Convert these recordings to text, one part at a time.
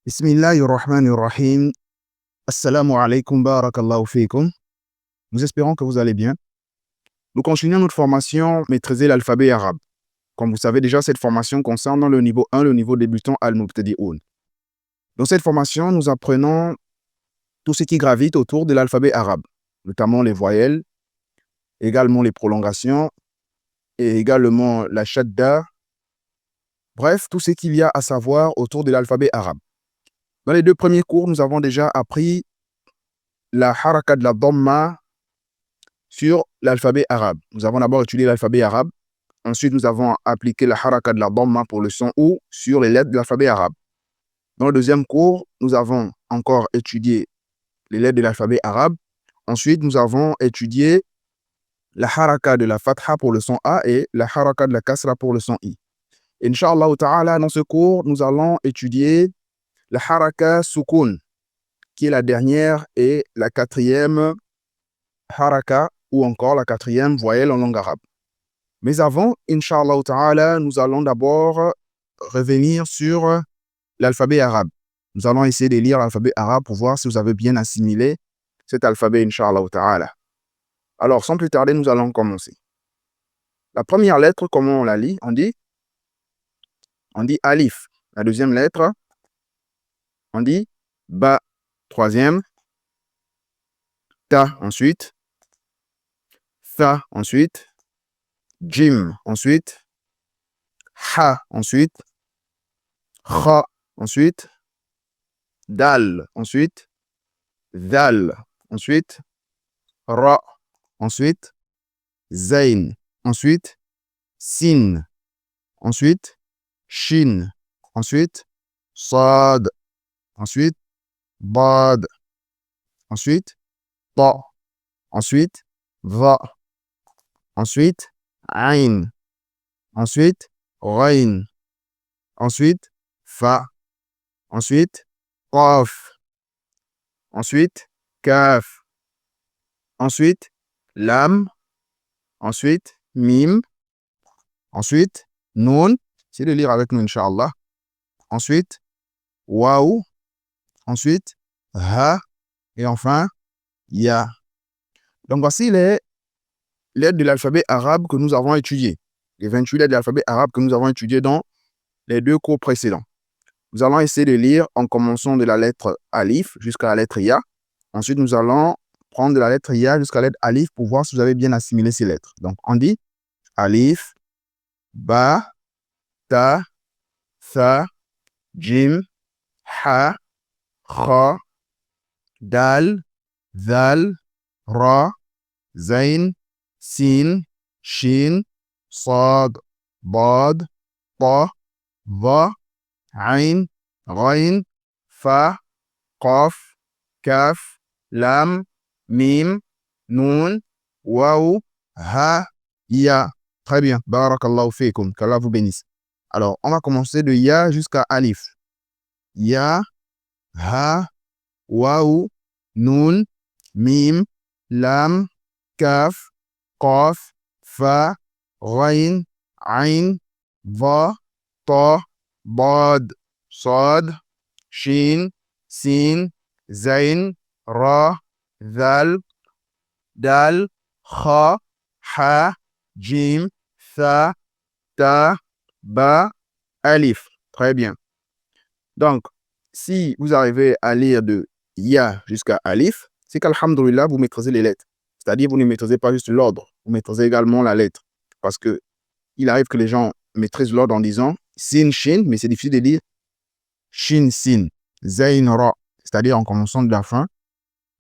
Bismillahirrahmanirrahim. Assalamu alaikum, barakallahu fikum. Nous espérons que vous allez bien. Nous continuons notre formation Maîtriser l'alphabet arabe. Comme vous savez déjà, cette formation concerne le niveau 1, le niveau débutant al-mubtadi'oun. Dans cette formation, nous apprenons tout ce qui gravite autour de l'alphabet arabe, notamment les voyelles, également les prolongations et également la shadda. Bref, tout ce qu'il y a à savoir autour de l'alphabet arabe. Dans les deux premiers cours, nous avons déjà appris la haraka de la dhamma sur l'alphabet arabe. Nous avons d'abord étudié l'alphabet arabe. Ensuite, nous avons appliqué la haraka de la dhamma pour le son ou sur les lettres de l'alphabet arabe. Dans le deuxième cours, nous avons encore étudié les lettres de l'alphabet arabe. Ensuite, nous avons étudié la haraka de la fatha pour le son A et la haraka de la kasra pour le son I. Inch'Allah ta'ala, dans ce cours, nous allons étudier la haraka sukun, qui est la dernière et la quatrième haraka, ou encore la quatrième voyelle en langue arabe. Mais avant, Inch'Allah ta'ala, nous allons d'abord revenir sur l'alphabet arabe. Nous allons essayer de lire l'alphabet arabe pour voir si vous avez bien assimilé cet alphabet, Inch'Allah ta'ala. Alors, sans plus tarder, nous allons commencer. La première lettre, comment on la lit? On dit alif. La deuxième lettre, on dit ba. Troisième, ta ensuite, tha ensuite, jim ensuite, ha ensuite, kha ensuite, dal ensuite, dal ensuite, ra ensuite, zain ensuite, sin ensuite, shin ensuite, sad ensuite, bad ensuite, ta ensuite, va ensuite, ain ensuite, ghain ensuite, fa ensuite, qaf ensuite, kaf ensuite, lam ensuite, mim ensuite, nun. Essayez de lire avec nous, Inch'Allah. Ensuite, waou ensuite, ha et enfin, ya. Donc voici les lettres de l'alphabet arabe que nous avons étudiées. Les 28 lettres de l'alphabet arabe que nous avons étudiées dans les deux cours précédents. Nous allons essayer de lire en commençant de la lettre alif jusqu'à la lettre ya. Ensuite, nous allons prendre de la lettre ya jusqu'à la lettre alif pour voir si vous avez bien assimilé ces lettres. Donc, on dit alif, ba, ta, tha, jim, ha, kha, dal, zal, ra, zain, sin, shin, sad, bad, ta, va, ain, ghain, fa, qaf, kaf, lam, mim, nun, waou, ha, ya. Très bien. Barakallahu fikum. Qu'Allah vous bénisse. Alors, on va commencer de ya jusqu'à alif. Ya, ha, waou, nun, mim, lam, kaf, qaf, fa, ghain, ain, va, ta, bad, sad, shin, sin, zain, ra, zal, dal, kha, ha, jim, tha, ta, ba, alif. Très bien. Donc, si vous arrivez à lire de ya jusqu'à alif, c'est qu'alhamdoulilah, vous maîtrisez les lettres. C'est-à-dire, vous ne maîtrisez pas juste l'ordre, vous maîtrisez également la lettre. Parce que il arrive que les gens maîtrisent l'ordre en disant sin, shin, mais c'est difficile de lire shin, sin, zain, ra. C'est-à-dire en commençant de la fin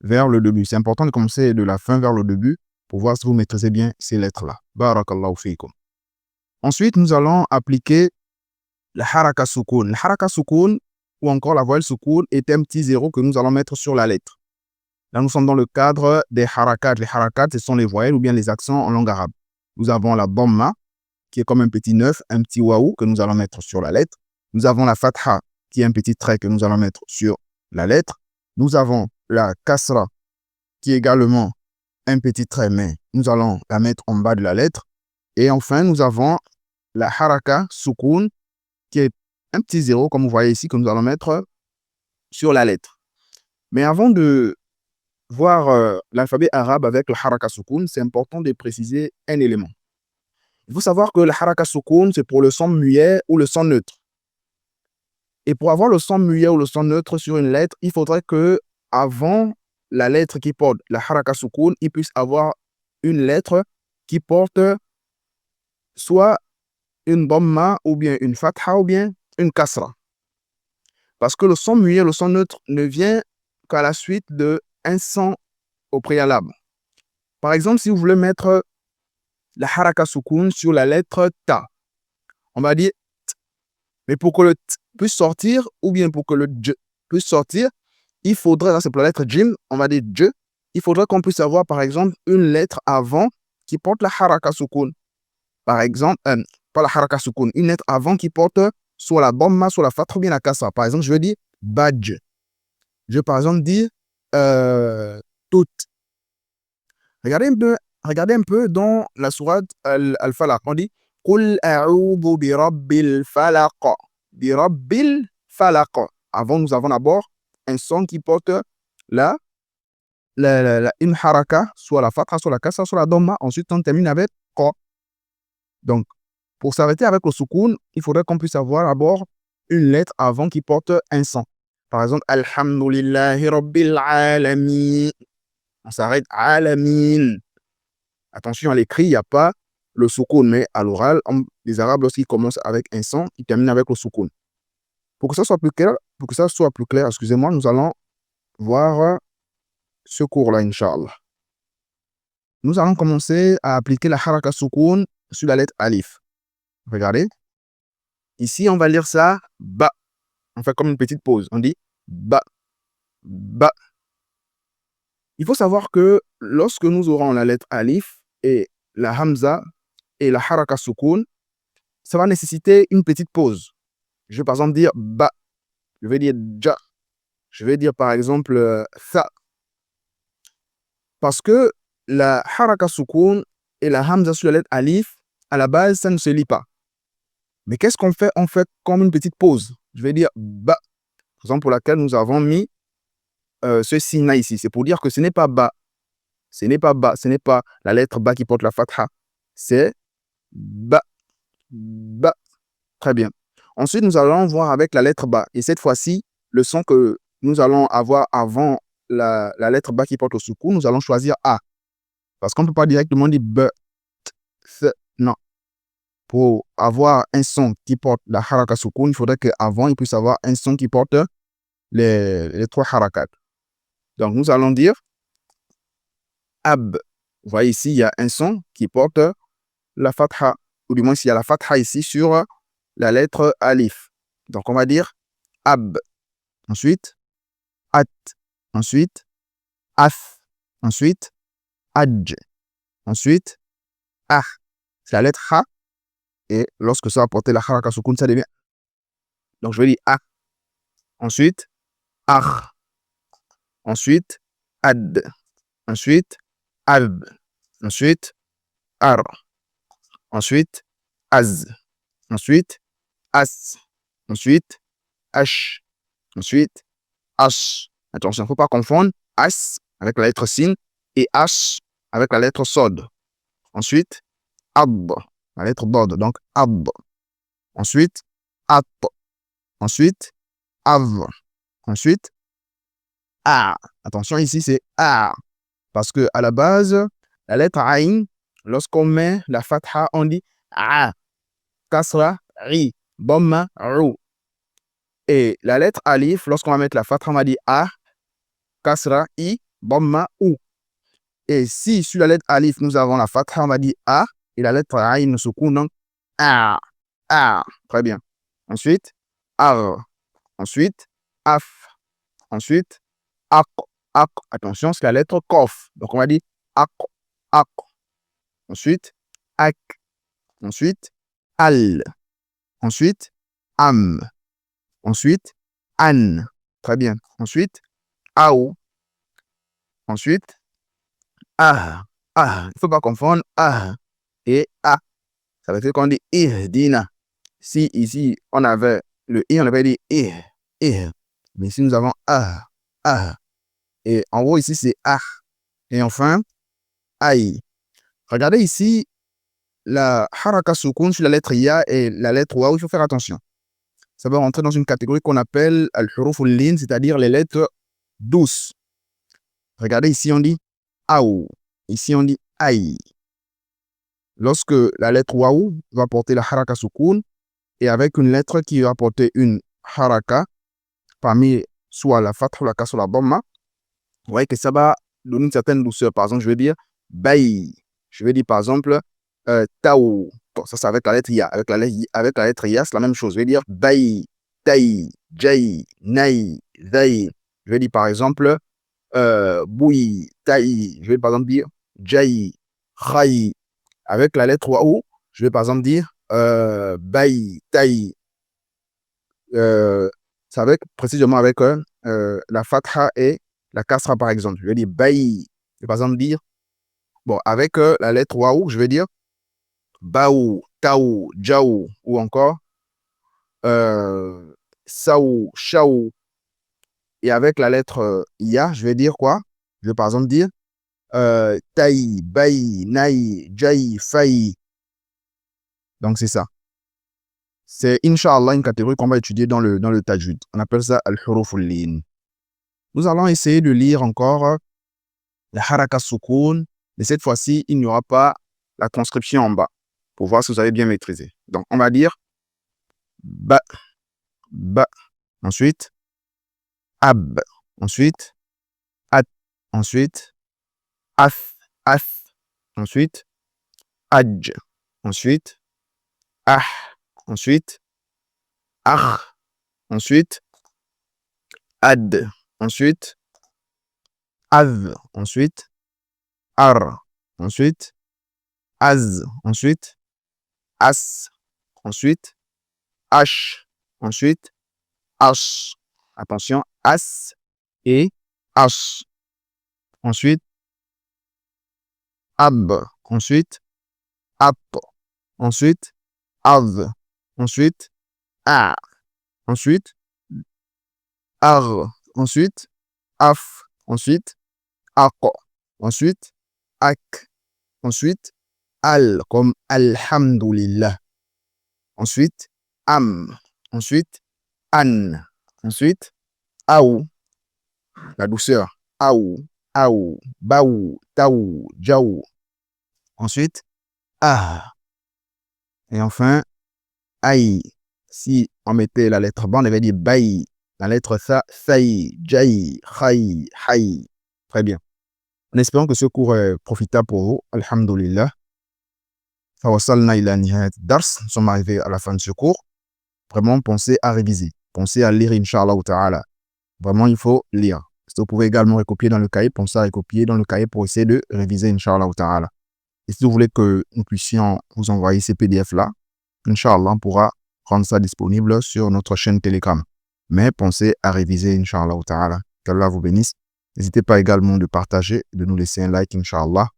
vers le début. C'est important de commencer de la fin vers le début pour voir si vous maîtrisez bien ces lettres-là. Barakallahu fikum. Ensuite, nous allons appliquer la haraka sukun. La haraka sukun, ou encore la voyelle sukun, est un petit zéro que nous allons mettre sur la lettre. Là, nous sommes dans le cadre des harakat. Les harakat, ce sont les voyelles ou bien les accents en langue arabe. Nous avons la dhamma, qui est comme un petit 9, un petit waou que nous allons mettre sur la lettre. Nous avons la fatha, qui est un petit trait que nous allons mettre sur la lettre. Nous avons la kasra, qui est également un petit trait, mais nous allons la mettre en bas de la lettre. Et enfin, nous avons la haraka sukun, qui est un petit zéro, comme vous voyez ici, que nous allons mettre sur la lettre. Mais avant de voir l'alphabet arabe avec le haraka soukoun, c'est important de préciser un élément. Il faut savoir que le haraka soukoun, c'est pour le son muet ou le son neutre. Et pour avoir le son muet ou le son neutre sur une lettre, il faudrait que avant la lettre qui porte la haraka soukoun, il puisse avoir une lettre qui porte soit une dhamma ou bien une fatha ou bien une kasra. Parce que le son muet, le son neutre ne vient qu'à la suite d'un son au préalable. Par exemple, si vous voulez mettre la haraka soukoun sur la lettre ta, on va dire t. Mais pour que le t puisse sortir ou bien pour que le j puisse sortir, il faudrait, là c'est pour la lettre jim, on va dire j, il faudrait qu'on puisse avoir par exemple une lettre avant qui porte la haraka soukoun. Par exemple, pas la haraka soukoun, une lettre avant qui porte soit la dhamma, soit la fatha ou bien la kasra. Par exemple, je vais dire badj. Je vais par exemple dire tout. Regardez un peu dans la sourate Al-Falaq. On dit Qul a'udhu bi rabbil falaq. Bi rabbil falaq. Avant, nous avons d'abord un son qui porte une haraka, soit la fatha, soit la kasra, soit la dhamma. Ensuite, on termine avec qa. Donc, pour s'arrêter avec le soukoun, il faudrait qu'on puisse avoir d'abord une lettre avant qui porte un son. Par exemple, Alhamdulillahi Rabbil Alamin. On s'arrête Alamin. Attention, à l'écrit, il n'y a pas le soukoun, mais à l'oral, les Arabes, lorsqu'ils commencent avec un son, ils terminent avec le soukoun. Pour que ça soit plus clair, excusez-moi, nous allons voir ce cours-là, Inch'Allah. Nous allons commencer à appliquer la haraka soukoun sur la lettre alif. Regardez. Ici, on va lire ça ba. On fait comme une petite pause. On dit ba, ba. Il faut savoir que lorsque nous aurons la lettre alif et la hamza et la haraka soukoun, ça va nécessiter une petite pause. Je vais par exemple dire ba. Je vais dire ja. Je vais dire par exemple tha. Parce que la haraka soukoun et la hamza sur la lettre alif, à la base, ça ne se lit pas. Mais qu'est-ce qu'on fait? On fait comme une petite pause. Je vais dire ba. Raison pour laquelle nous avons mis ce signe-là ici. C'est pour dire que ce n'est pas ba. Ce n'est pas ba. Ce n'est pas la lettre ba qui porte la fatha. C'est ba. Ba. Très bien. Ensuite, nous allons voir avec la lettre ba. Et cette fois-ci, le son que nous allons avoir avant la lettre ba qui porte le soukoun, nous allons choisir A. Parce qu'on ne peut pas directement dire b, t, non. Pour avoir un son qui porte la haraka soukoun, il faudrait qu'avant, il puisse avoir un son qui porte les trois harakat. Donc, nous allons dire ab. Vous voyez ici, il y a un son qui porte la fatha, ou du moins, s'il y a la fatha ici sur la lettre alif. Donc, on va dire ab. Ensuite, at. Ensuite, af. Ensuite, adj. Ensuite, ah. C'est la lettre ha. Et lorsque ça va porter la haraka soukoun, ça devient. Donc, je vais dire ah. Ensuite, ah. Ensuite, ad. Ensuite, ab. Ensuite, ar. Ensuite, az. Ensuite, as. Ensuite, ash. Ensuite, ash. Attention, il ne faut pas confondre as avec la lettre sin et ash avec la lettre sod. Ensuite, ab. La lettre dod. Donc, ab. Ensuite, at. Ensuite, av. Ensuite, a. Attention, ici, c'est a. Parce que à la base, la lettre aïn, lorsqu'on met la fatha, on dit a. Kasra, ri. Dhamma, rou. Et la lettre alif, lorsqu'on va mettre la fatha, on va dire a. Kasra, i. Dhamma, ou. Et si sur la lettre alif, nous avons la fatha, on va dire a. Et la lettre aïn, nous soukoun, donc a. A. Très bien. Ensuite, ar. Ensuite, af. Ensuite, ak. Ak. Attention, c'est la lettre kof. Donc, on va dire ak. Ak. Ensuite, ak. Ensuite, al. Ensuite, am. Ensuite, an. Très bien. Ensuite, aou. Ensuite, ah. Ah. Il ne faut pas confondre ah et a. Ça veut dire qu'on dit ihdina. Si ici, on avait le i, on avait dit ih. Mais ici, nous avons ah, ah. Et en gros, ici, c'est ah. Et enfin, aïe. Regardez ici, la haraka sukun sur la lettre ya et la lettre waou, il faut faire attention. Ça va rentrer dans une catégorie qu'on appelle al-huruf al-lin, c'est-à-dire les lettres douces. Regardez ici, on dit aou. Ici, on dit aïe. Lorsque la lettre waou va porter la haraka sukun et avec une lettre qui va porter une haraka parmi soit la fath ou la kasra ou la dhamma, vous voyez que ça va donner une certaine douceur. Par exemple, je vais dire baï. Je vais dire par exemple taou. Bon, ça c'est avec la lettre ya. Avec la lettre ya, c'est la même chose. Je vais dire baï, taï, jaï, naï, zaï. Je vais dire par exemple boui, taï. Je vais par exemple dire jaï, khaï. Avec la lettre waou, je vais par exemple dire baï, taï. C'est avec, précisément avec la fatha et la kasra par exemple. Je vais dire baï. Je vais par exemple dire, bon, avec la lettre waou, je vais dire baou, taou, jaou, ou encore saou, chaou. Et avec la lettre ya, je vais dire quoi? Je vais par exemple dire taï, baï, naï, jaï, faï. Donc c'est ça. C'est Inch'Allah une catégorie qu'on va étudier dans le tajwid. On appelle ça al-huruf al-lin. Nous allons essayer de lire encore la haraka soukoun, mais cette fois-ci, il n'y aura pas la transcription en bas pour voir si vous avez bien maîtrisé. Donc, on va dire ba, ba, ensuite ab, ensuite at, ensuite af, af, ensuite aj, ensuite ah, ensuite ah, ensuite ad, ensuite av, ensuite ar, ensuite az, ensuite as, ensuite h, ensuite h. Attention, as et h. Ensuite ab, ensuite ap, ensuite av, ensuite a, ensuite ar, ensuite af, ensuite aq, ensuite ak, ensuite al comme alhamdulillah, ensuite am, ensuite an, ensuite aou, la douceur, aou, aou, baou, taou, jaou, ensuite ah, et enfin aïe. Si on mettait la lettre ban, on avait dit baï, la lettre sa, saï, jaï, khaï, haï. Très bien. En espérant que ce cours est profitable pour vous, alhamdulillah. Fawasalna ila nihayat dars. Nous sommes arrivés à la fin de ce cours. Vraiment, pensez à réviser. Pensez à lire, Inch'Allah ta'ala. Vraiment, il faut lire. Si vous pouvez également recopier dans le cahier, pensez à recopier dans le cahier pour essayer de réviser, Inch'Allah ta'ala. Et si vous voulez que nous puissions vous envoyer ces PDF-là, Inch'Allah, on pourra rendre ça disponible sur notre chaîne Telegram. Mais pensez à réviser, Inch'Allah ta'ala. Qu'Allah vous bénisse. N'hésitez pas également de partager, de nous laisser un like, Inch'Allah,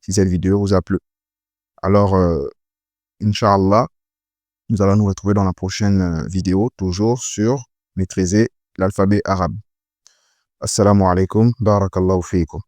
si cette vidéo vous a plu. Alors, Inch'Allah, nous allons nous retrouver dans la prochaine vidéo, toujours sur maîtriser l'alphabet arabe. Assalamu alaikum, barakallahu fiikum.